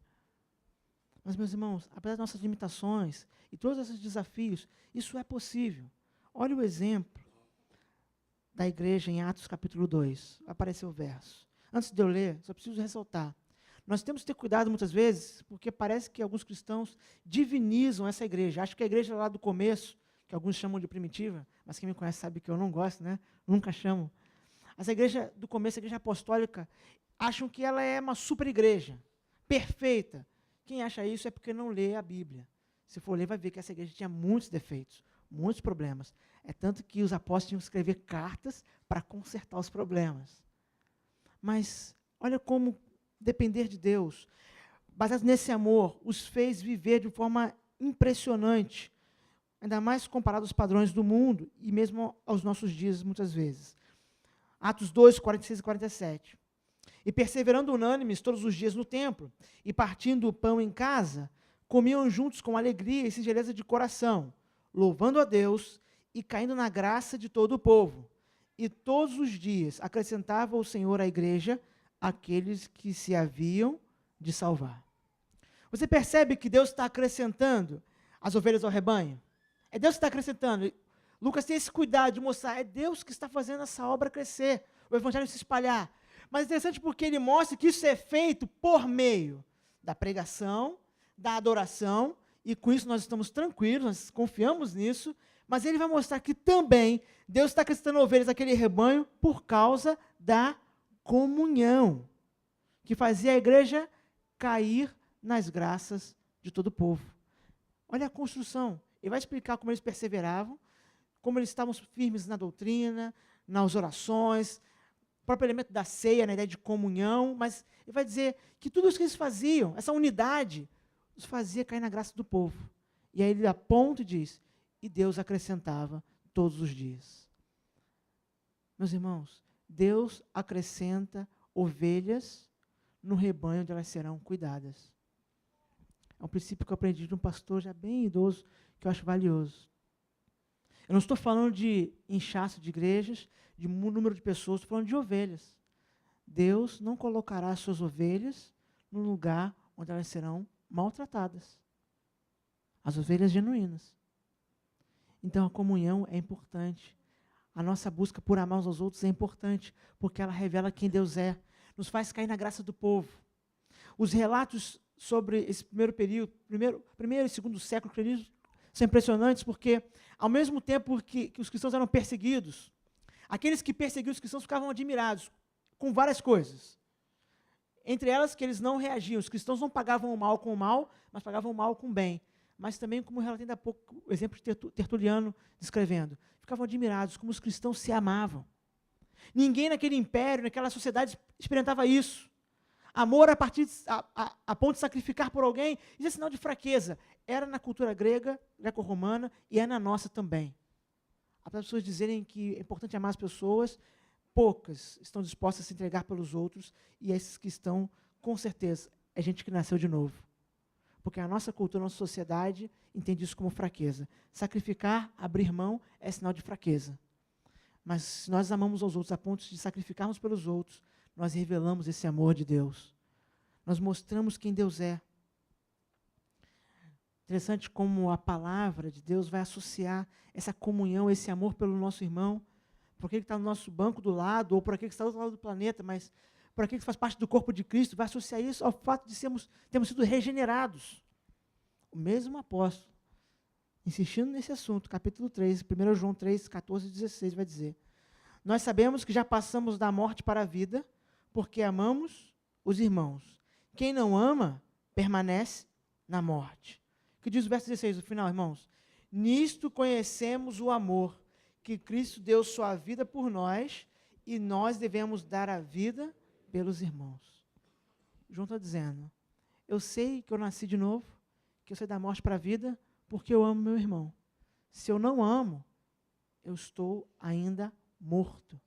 Mas, meus irmãos, apesar das nossas limitações e todos esses desafios, isso é possível. Olha o exemplo da igreja em Atos capítulo 2. Apareceu o verso. Antes de eu ler, só preciso ressaltar. Nós temos que ter cuidado muitas vezes, porque parece que alguns cristãos divinizam essa igreja. Acho que a igreja lá do começo, que alguns chamam de primitiva, mas quem me conhece sabe que eu não gosto, né? Nunca chamo. Essa igreja do começo, a igreja apostólica, acham que ela é uma super igreja, perfeita. Quem acha isso é porque não lê a Bíblia. Se for ler, vai ver que essa igreja tinha muitos defeitos, muitos problemas. É tanto que os apóstolos tinham que escrever cartas para consertar os problemas. Mas olha como depender de Deus, baseado nesse amor, os fez viver de forma impressionante, ainda mais comparado aos padrões do mundo e mesmo aos nossos dias, muitas vezes. Atos 2, 46 e 47. E perseverando unânimes todos os dias no templo, e partindo o pão em casa, comiam juntos com alegria e singeleza de coração, louvando a Deus e caindo na graça de todo o povo. E todos os dias acrescentava o Senhor à igreja aqueles que se haviam de salvar. Você percebe que Deus está acrescentando as ovelhas ao rebanho? É Deus que está acrescentando. Lucas tem esse cuidado de mostrar, é Deus que está fazendo essa obra crescer, o evangelho se espalhar. Mas é interessante porque ele mostra que isso é feito por meio da pregação, da adoração, e com isso nós estamos tranquilos, nós confiamos nisso, mas ele vai mostrar que também Deus está acrescentando ovelhas àquele rebanho por causa da comunhão, que fazia a igreja cair nas graças de todo o povo. Olha a construção. Ele vai explicar como eles perseveravam, como eles estavam firmes na doutrina, nas orações, o próprio elemento da ceia, na ideia de comunhão, mas ele vai dizer que tudo isso que eles faziam, essa unidade, os fazia cair na graça do povo. E aí ele aponta e diz, e Deus acrescentava todos os dias. Meus irmãos, Deus acrescenta ovelhas no rebanho onde elas serão cuidadas. É um princípio que eu aprendi de um pastor já bem idoso, que eu acho valioso. Eu não estou falando de inchaço de igrejas, de número de pessoas, estou falando de ovelhas. Deus não colocará as suas ovelhas num lugar onde elas serão maltratadas. As ovelhas genuínas. Então a comunhão é importante. A nossa busca por amar uns aos outros é importante, porque ela revela quem Deus é, nos faz cair na graça do povo. Os relatos sobre esse primeiro período, primeiro e segundo século, são impressionantes, porque, ao mesmo tempo que os cristãos eram perseguidos, aqueles que perseguiam os cristãos ficavam admirados com várias coisas. Entre elas, que eles não reagiam. Os cristãos não pagavam o mal com o mal, mas pagavam o mal com o bem. Mas também, como relatei ainda há pouco, o exemplo de Tertuliano descrevendo, ficavam admirados como os cristãos se amavam. Ninguém naquele império, naquela sociedade, experimentava isso. Amor a ponto de sacrificar por alguém, isso é sinal de fraqueza. Era na cultura grega, greco-romana, e é na nossa também. Apesar das pessoas dizerem que é importante amar as pessoas, poucas estão dispostas a se entregar pelos outros, e esses que estão, com certeza, é gente que nasceu de novo. Porque a nossa cultura, a nossa sociedade, entende isso como fraqueza. Sacrificar, abrir mão, é sinal de fraqueza. Mas se nós amamos aos outros a ponto de sacrificarmos pelos outros, nós revelamos esse amor de Deus. Nós mostramos quem Deus é. Interessante como a palavra de Deus vai associar essa comunhão, esse amor pelo nosso irmão, por aquele que está no nosso banco do lado, ou por aquele que está do outro lado do planeta, mas por aquele que faz parte do corpo de Cristo, vai associar isso ao fato de termos sido regenerados. O mesmo apóstolo, insistindo nesse assunto, capítulo 3, 1 João 3, 14 e 16, vai dizer, nós sabemos que já passamos da morte para a vida, porque amamos os irmãos. Quem não ama, permanece na morte. O que diz o verso 16, no final, irmãos? Nisto conhecemos o amor, que Cristo deu sua vida por nós, e nós devemos dar a vida pelos irmãos. João está dizendo, eu sei que eu nasci de novo, que eu saí da morte para a vida, porque eu amo meu irmão. Se eu não amo, eu estou ainda morto.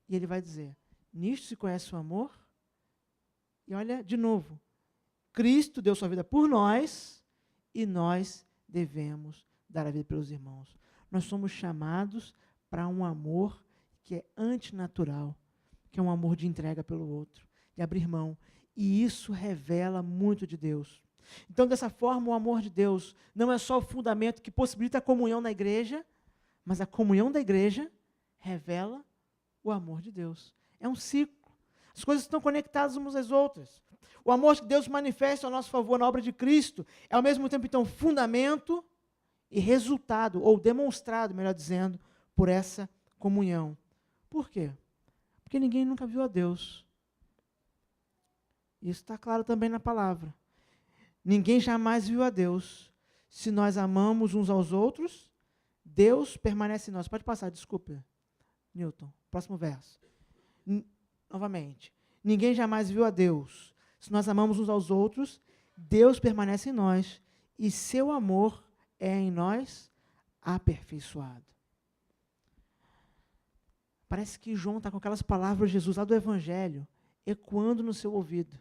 E ele vai dizer, nisto se conhece o amor, e olha, de novo, Cristo deu sua vida por nós, e nós devemos dar a vida pelos irmãos. nós somos chamados para um amor que é antinatural, que é um amor de entrega pelo outro, de abrir mão. E isso revela muito de Deus. Então, dessa forma, o amor de Deus não é só o fundamento que possibilita a comunhão na igreja, mas a comunhão da igreja revela o amor de Deus. É um ciclo. As coisas estão conectadas umas às outras. O amor que Deus manifesta ao nosso favor na obra de Cristo é, ao mesmo tempo, então, fundamento e resultado, ou demonstrado, melhor dizendo, por essa comunhão. Por quê? Porque ninguém nunca viu a Deus. Isso está claro também na palavra. Ninguém jamais viu a Deus. Se nós amamos uns aos outros, Deus permanece em nós. Pode passar, desculpe, Newton. Próximo verso. Novamente. Ninguém jamais viu a Deus. Se nós amamos uns aos outros, Deus permanece em nós. E seu amor é em nós aperfeiçoado. Parece que João está com aquelas palavras de Jesus lá do Evangelho, ecoando no seu ouvido.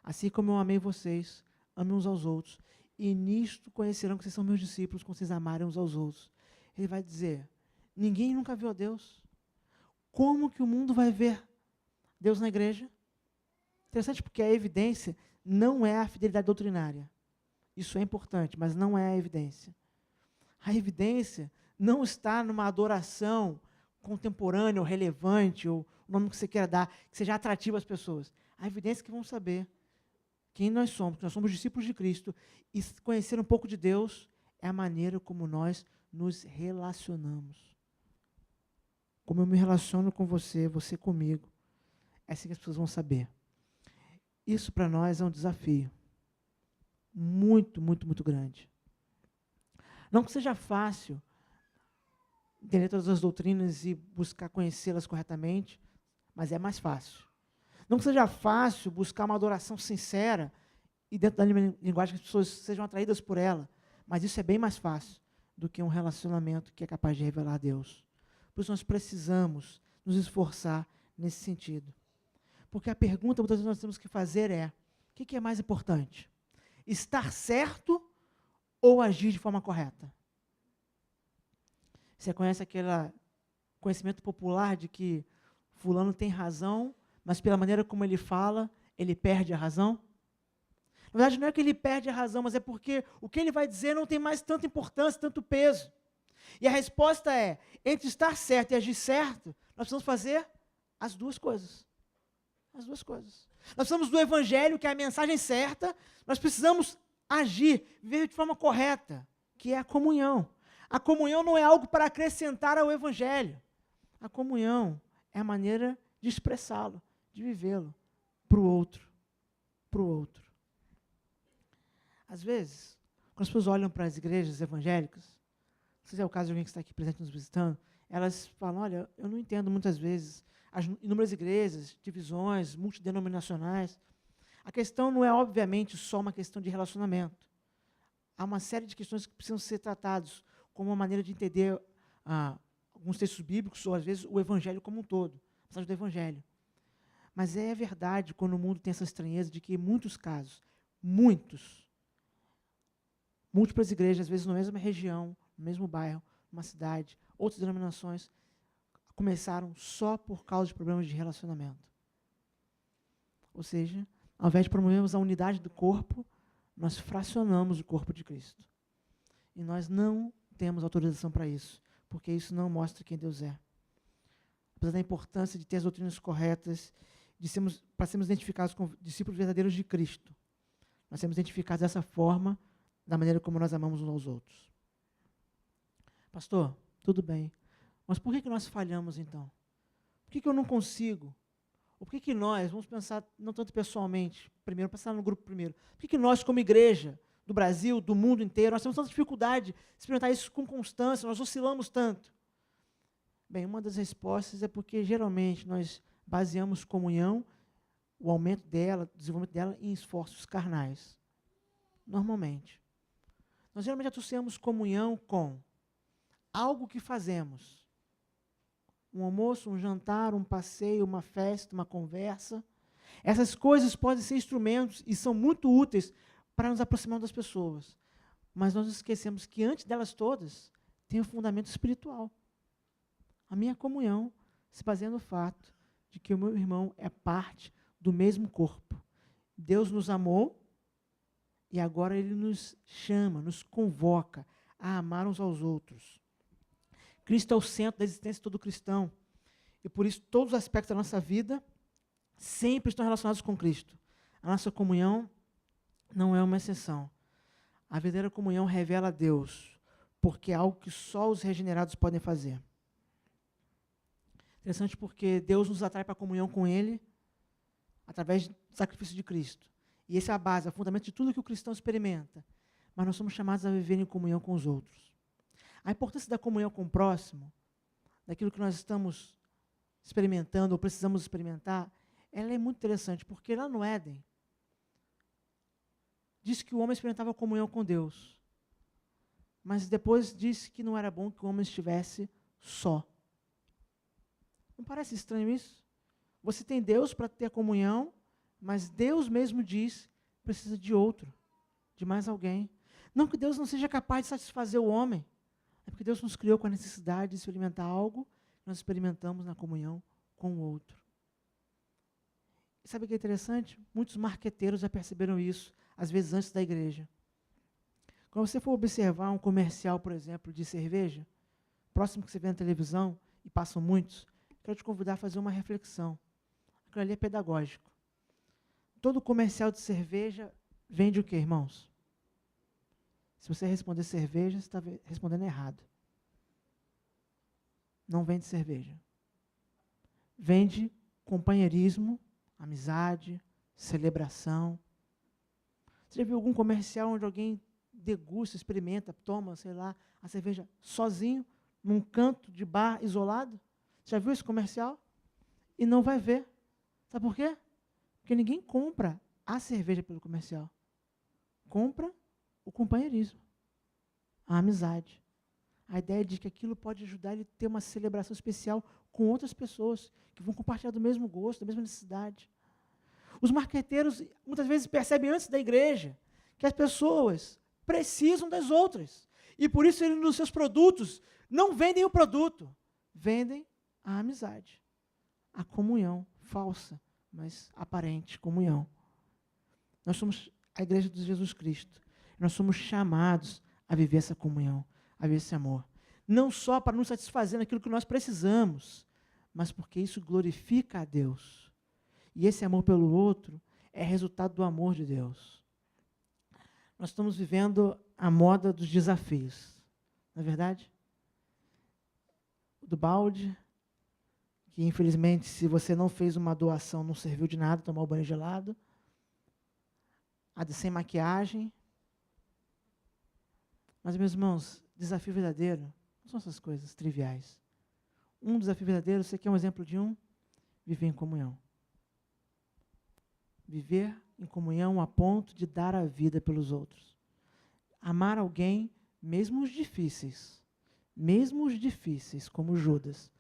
Assim como eu amei vocês, amem uns aos outros. E nisto conhecerão que vocês são meus discípulos, quando vocês amarem uns aos outros. Ele vai dizer, ninguém nunca viu a Deus. Como que o mundo vai ver Deus na igreja? Interessante porque a evidência não é a fidelidade doutrinária. Isso é importante, mas não é a evidência. A evidência não está numa adoração contemporânea ou relevante, ou o nome que você queira dar, que seja atrativo às pessoas. A evidência é que vão saber quem nós somos discípulos de Cristo, e conhecer um pouco de Deus é a maneira como nós nos relacionamos. Como eu me relaciono com você, você comigo, é assim que as pessoas vão saber. Isso para nós é um desafio muito, muito, muito grande. Não que seja fácil entender todas as doutrinas e buscar conhecê-las corretamente, mas é mais fácil. Não que seja fácil buscar uma adoração sincera e dentro da linguagem que as pessoas sejam atraídas por ela, mas isso é bem mais fácil do que um relacionamento que é capaz de revelar a Deus. Por isso nós precisamos nos esforçar nesse sentido. Porque a pergunta muitas vezes nós temos que fazer é, o que é mais importante? Estar certo ou agir de forma correta? Você conhece aquele conhecimento popular de que fulano tem razão, mas pela maneira como ele fala, ele perde a razão? Na verdade, não é que ele perde a razão, mas é porque o que ele vai dizer não tem mais tanta importância, tanto peso. E a resposta é, entre estar certo e agir certo, nós precisamos fazer as duas coisas. As duas coisas. Nós precisamos do Evangelho, que é a mensagem certa, nós precisamos agir, viver de forma correta, que é a comunhão. A comunhão não é algo para acrescentar ao Evangelho. A comunhão é a maneira de expressá-lo, de vivê-lo para o outro. Para o outro. Às vezes, quando as pessoas olham para as igrejas evangélicas, não sei se é o caso de alguém que está aqui presente nos visitando, elas falam, olha, eu não entendo muitas vezes as inúmeras igrejas, divisões, multidenominacionais. A questão não é, obviamente, só uma questão de relacionamento. Há uma série de questões que precisam ser tratadas como uma maneira de entender alguns textos bíblicos, ou às vezes o Evangelho como um todo, a mensagem do Evangelho. Mas é verdade, quando o mundo tem essa estranheza, de que em muitos casos, múltiplas igrejas, às vezes na mesma região, no mesmo bairro, numa cidade, outras denominações, começaram só por causa de problemas de relacionamento. Ou seja, ao invés de promovermos a unidade do corpo, nós fracionamos o corpo de Cristo. E nós não temos autorização para isso, porque isso não mostra quem Deus é. Apesar da importância de ter as doutrinas corretas, para sermos identificados como discípulos verdadeiros de Cristo, nós sermos identificados dessa forma, da maneira como nós amamos uns aos outros. Pastor, tudo bem. Mas por que nós falhamos, então? Por que eu não consigo? Ou por que nós, vamos pensar, não tanto pessoalmente, primeiro, pensar no grupo primeiro, por que nós, como igreja do Brasil, do mundo inteiro, nós temos tanta dificuldade de experimentar isso com constância, nós oscilamos tanto? Bem, uma das respostas é porque, geralmente, nós baseamos comunhão, o aumento dela, o desenvolvimento dela, em esforços carnais. Normalmente. Nós, geralmente, associamos comunhão com algo que fazemos. Um almoço, um jantar, um passeio, uma festa, uma conversa. Essas coisas podem ser instrumentos e são muito úteis para nos aproximar das pessoas. Mas nós esquecemos que antes delas todas, tem um fundamento espiritual. A minha comunhão se baseia no fato de que o meu irmão é parte do mesmo corpo. Deus nos amou e agora Ele nos chama, nos convoca a amar uns aos outros. Cristo é o centro da existência de todo cristão. E por isso todos os aspectos da nossa vida sempre estão relacionados com Cristo. A nossa comunhão não é uma exceção. A verdadeira comunhão revela a Deus, porque é algo que só os regenerados podem fazer. Interessante porque Deus nos atrai para a comunhão com Ele através do sacrifício de Cristo. E essa é a base, é o fundamento de tudo que o cristão experimenta. Mas nós somos chamados a viver em comunhão com os outros. A importância da comunhão com o próximo, daquilo que nós estamos experimentando ou precisamos experimentar, ela é muito interessante, porque lá no Éden, diz que o homem experimentava comunhão com Deus. Mas depois disse que não era bom que o homem estivesse só. Não parece estranho isso? Você tem Deus para ter comunhão, mas Deus mesmo diz que precisa de outro, de mais alguém. Não que Deus não seja capaz de satisfazer o homem, é porque Deus nos criou com a necessidade de experimentar algo que nós experimentamos na comunhão com o outro. E sabe o que é interessante? Muitos marqueteiros já perceberam isso, às vezes antes da igreja. Quando você for observar um comercial, por exemplo, de cerveja, próximo que você vê na televisão, e passam muitos, quero te convidar a fazer uma reflexão. Aquilo ali é pedagógico. Todo comercial de cerveja vende o quê, irmãos? Se você responder cerveja, você está respondendo errado. Não vende cerveja. Vende companheirismo, amizade, celebração. Você já viu algum comercial onde alguém degusta, experimenta, toma, sei lá, a cerveja sozinho, num canto de bar isolado? Já viu esse comercial? E não vai ver. Sabe por quê? Porque ninguém compra a cerveja pelo comercial. Compra o companheirismo, a amizade. A ideia de que aquilo pode ajudar ele a ter uma celebração especial com outras pessoas que vão compartilhar do mesmo gosto, da mesma necessidade. Os marqueteiros muitas vezes percebem antes da igreja que as pessoas precisam das outras. E por isso eles nos seus produtos não vendem o produto, vendem a amizade, a comunhão falsa, mas aparente comunhão. Nós somos a igreja de Jesus Cristo. Nós somos chamados a viver essa comunhão, a viver esse amor. Não só para nos satisfazer naquilo que nós precisamos, mas porque isso glorifica a Deus. E esse amor pelo outro é resultado do amor de Deus. Nós estamos vivendo a moda dos desafios, não é verdade? Do balde, que infelizmente, se você não fez uma doação, não serviu de nada, tomar o banho gelado. A de sem maquiagem. Mas, meus irmãos, desafio verdadeiro não são essas coisas triviais. Um desafio verdadeiro, você quer um exemplo de um? Viver em comunhão. Viver em comunhão a ponto de dar a vida pelos outros. Amar alguém, mesmo os difíceis, como Judas,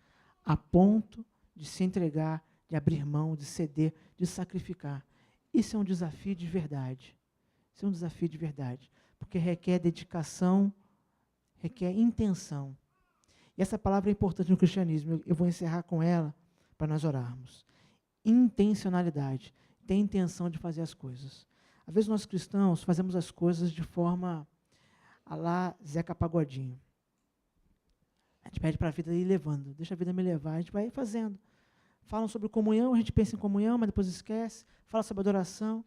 a ponto de se entregar, de abrir mão, de ceder, de sacrificar. Isso é um desafio de verdade. Isso é um desafio de verdade, porque requer dedicação, requer intenção. E essa palavra é importante no cristianismo. Eu vou encerrar com ela para nós orarmos. Intencionalidade. Ter intenção de fazer as coisas. Às vezes nós cristãos fazemos as coisas de forma a lá Zeca Pagodinho. A gente pede para a vida ir levando. Deixa a vida me levar. A gente vai fazendo. Falam sobre comunhão, a gente pensa em comunhão, mas depois esquece. Fala sobre adoração.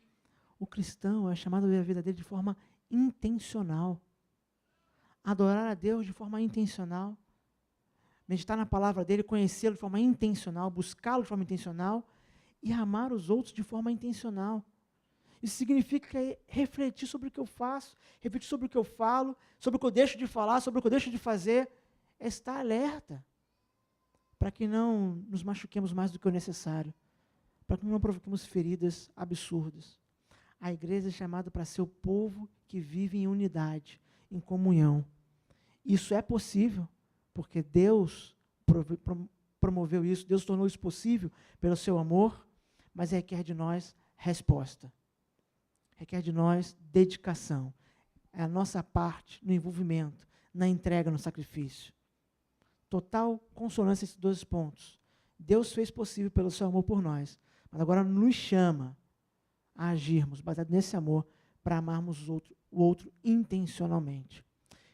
O cristão é chamado a viver a vida dele de forma intencional. Adorar a Deus de forma intencional. Meditar na palavra dele, conhecê-lo de forma intencional, buscá-lo de forma intencional e amar os outros de forma intencional. Isso significa refletir sobre o que eu faço, refletir sobre o que eu falo, sobre o que eu deixo de falar, sobre o que eu deixo de fazer. É estar alerta para que não nos machuquemos mais do que o necessário, para que não provoquemos feridas absurdas. A igreja é chamada para ser o povo que vive em unidade, em comunhão. Isso é possível, porque Deus promoveu isso, Deus tornou isso possível pelo seu amor, mas requer de nós resposta. Requer de nós dedicação. É a nossa parte no envolvimento, na entrega, no sacrifício. Total consonância esses 2 pontos. Deus fez possível pelo seu amor por nós, mas agora nos chama a agirmos, baseado nesse amor, para amarmos o outro intencionalmente.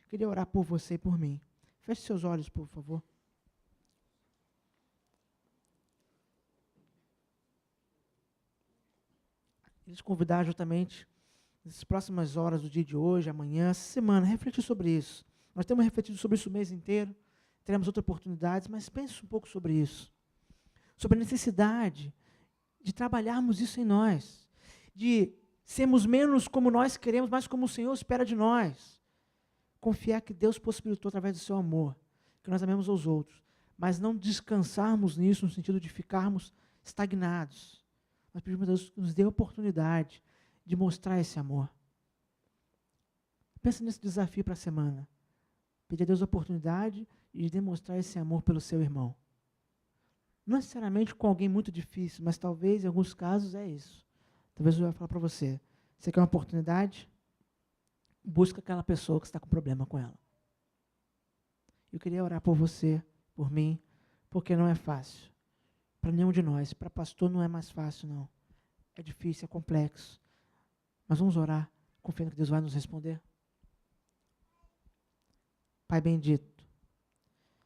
Queria orar por você e por mim. Feche seus olhos, por favor. Queria te convidar justamente, nas próximas horas do dia de hoje, amanhã, essa semana, a refletir sobre isso. Nós temos refletido sobre isso o mês inteiro, teremos outras oportunidades, mas pense um pouco sobre isso. Sobre a necessidade de trabalharmos isso em nós, de sermos menos como nós queremos, mais como o Senhor espera de nós. Confiar que Deus possibilitou através do seu amor, que nós amemos aos outros, mas não descansarmos nisso no sentido de ficarmos estagnados. Nós pedimos a Deus que nos dê a oportunidade de mostrar esse amor. Pensa nesse desafio para a semana. Pedir a Deus a oportunidade de demonstrar esse amor pelo seu irmão. Não necessariamente com alguém muito difícil, mas talvez em alguns casos é isso. Talvez eu vá falar para você. Você quer uma oportunidade? Busca aquela pessoa que está com problema com ela. Eu queria orar por você, por mim, porque não é fácil. Para nenhum de nós. Para pastor não é mais fácil, não. É difícil, é complexo. Mas vamos orar, confiando que Deus vai nos responder. Pai bendito,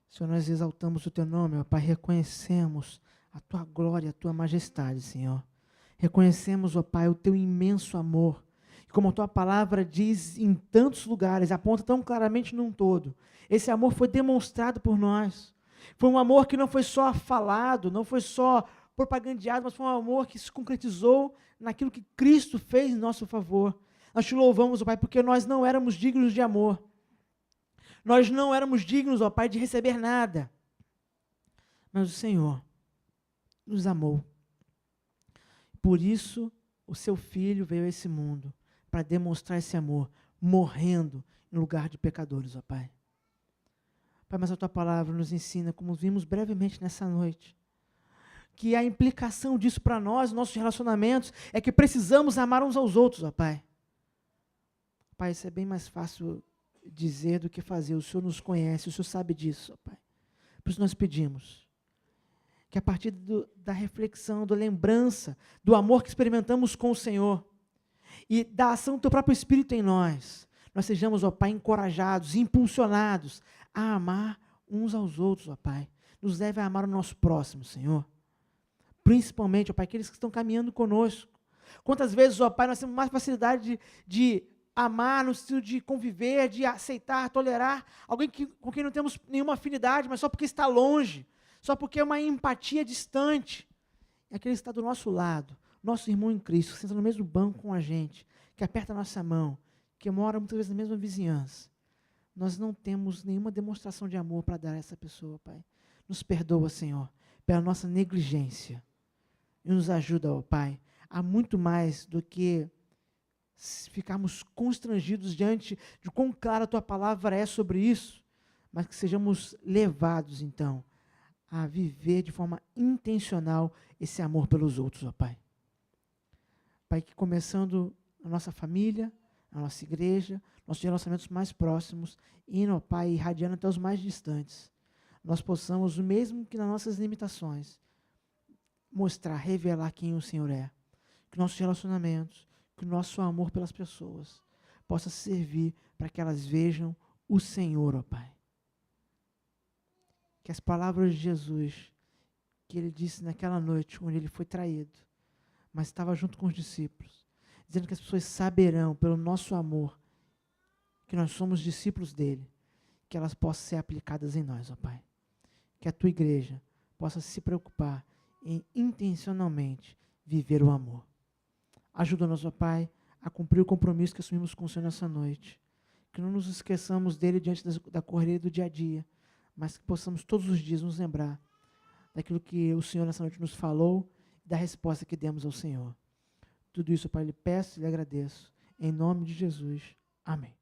Senhor, nós exaltamos o Teu nome, ó Pai, reconhecemos a Tua glória, a Tua majestade, Senhor. Reconhecemos, ó Pai, o Teu imenso amor. E como a Tua palavra diz em tantos lugares, aponta tão claramente num todo, esse amor foi demonstrado por nós. Foi um amor que não foi só falado, não foi só propagandeado, mas foi um amor que se concretizou naquilo que Cristo fez em nosso favor. Nós te louvamos, ó Pai, porque nós não éramos dignos de amor. Nós não éramos dignos, ó Pai, de receber nada. Mas o Senhor nos amou. Por isso, o seu Filho veio a esse mundo, para demonstrar esse amor, morrendo em lugar de pecadores, ó Pai. Pai, mas a Tua palavra nos ensina, como vimos brevemente nessa noite, que a implicação disso para nós, nossos relacionamentos, é que precisamos amar uns aos outros, ó Pai. Pai, isso é bem mais fácil dizer do que fazer. O Senhor nos conhece, o Senhor sabe disso, ó Pai. Por isso nós pedimos que a partir da reflexão, da lembrança, do amor que experimentamos com o Senhor e da ação do Teu próprio Espírito em nós sejamos, ó Pai, encorajados, impulsionados a amar uns aos outros, ó Pai. Nos leve a amar o nosso próximo, Senhor. Principalmente, ó Pai, aqueles que estão caminhando conosco. Quantas vezes, ó Pai, nós temos mais facilidade de amar no sentido de conviver, de aceitar, tolerar alguém com quem não temos nenhuma afinidade, mas só porque está longe, só porque é uma empatia distante. É aquele que está do nosso lado, nosso irmão em Cristo, que senta no mesmo banco com a gente, que aperta a nossa mão, que mora muitas vezes na mesma vizinhança. Nós não temos nenhuma demonstração de amor para dar a essa pessoa, Pai. Nos perdoa, Senhor, pela nossa negligência. E nos ajuda, ó Pai, a muito mais do que ficarmos constrangidos diante de quão clara a Tua palavra é sobre isso, mas que sejamos levados, então, a viver de forma intencional esse amor pelos outros, ó Pai. Pai, que começando a nossa família, a nossa igreja, nossos relacionamentos mais próximos, indo, ó Pai, irradiando até os mais distantes, nós possamos, mesmo que nas nossas limitações, mostrar, revelar quem o Senhor é. Que nossos relacionamentos, que o nosso amor pelas pessoas possa servir para que elas vejam o Senhor, ó Pai. Que as palavras de Jesus, que Ele disse naquela noite, onde Ele foi traído, mas estava junto com os discípulos, dizendo que as pessoas saberão, pelo nosso amor, que nós somos discípulos dEle, que elas possam ser aplicadas em nós, ó Pai. Que a Tua igreja possa se preocupar em intencionalmente viver o amor. Ajuda-nos, ó Pai, a cumprir o compromisso que assumimos com o Senhor nessa noite. Que não nos esqueçamos dele diante da correria do dia a dia, mas que possamos todos os dias nos lembrar daquilo que o Senhor nessa noite nos falou e da resposta que demos ao Senhor. Tudo isso, Pai, lhe peço e lhe agradeço. Em nome de Jesus. Amém.